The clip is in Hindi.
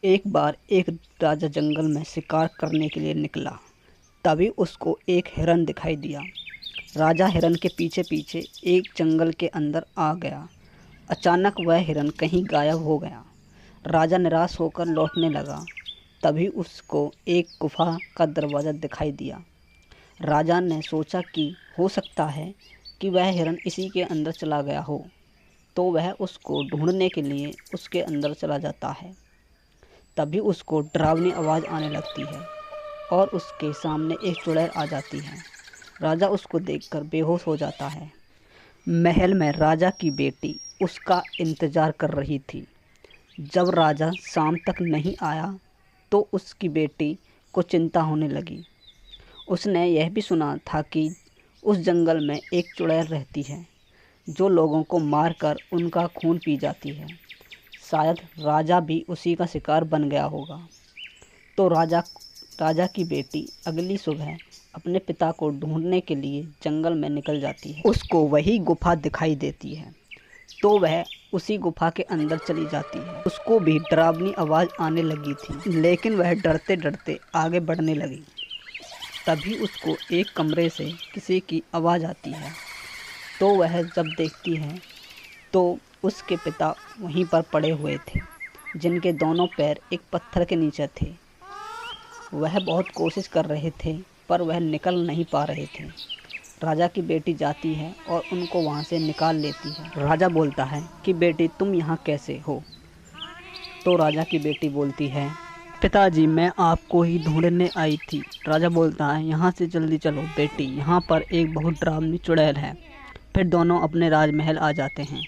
एक बार एक राजा जंगल में शिकार करने के लिए निकला। तभी उसको एक हिरन दिखाई दिया। राजा हिरन के पीछे पीछे एक जंगल के अंदर आ गया। अचानक वह हिरन कहीं गायब हो गया। राजा निराश होकर लौटने लगा। तभी उसको एक गुफा का दरवाज़ा दिखाई दिया। राजा ने सोचा कि हो सकता है कि वह हिरन इसी के अंदर चला गया हो, तो वह उसको ढूंढने के लिए उसके अंदर चला जाता है। तभी उसको डरावनी आवाज़ आने लगती है और उसके सामने एक चुड़ैल आ जाती है। राजा उसको देखकर बेहोश हो जाता है। महल में राजा की बेटी उसका इंतज़ार कर रही थी। जब राजा शाम तक नहीं आया तो उसकी बेटी को चिंता होने लगी। उसने यह भी सुना था कि उस जंगल में एक चुड़ैल रहती है जो लोगों को मारकर उनका खून पी जाती है। शायद राजा भी उसी का शिकार बन गया होगा। तो राजा की बेटी अगली सुबह अपने पिता को ढूंढने के लिए जंगल में निकल जाती है। उसको वही गुफा दिखाई देती है, तो वह उसी गुफा के अंदर चली जाती है। उसको भी डरावनी आवाज़ आने लगी थी, लेकिन वह डरते डरते आगे बढ़ने लगी। तभी उसको एक कमरे से किसी की आवाज़ आती है। तो वह जब देखती है तो उसके पिता वहीं पर पड़े हुए थे, जिनके दोनों पैर एक पत्थर के नीचे थे। वह बहुत कोशिश कर रहे थे पर वह निकल नहीं पा रहे थे। राजा की बेटी जाती है और उनको वहाँ से निकाल लेती है। राजा बोलता है कि बेटी तुम यहाँ कैसे हो? तो राजा की बेटी बोलती है, पिताजी मैं आपको ही ढूंढने आई थी। राजा बोलता है, यहाँ से जल्दी चलो बेटी, यहाँ पर एक बहुत डरावनी चुड़ैल है। फिर दोनों अपने राजमहल आ जाते हैं।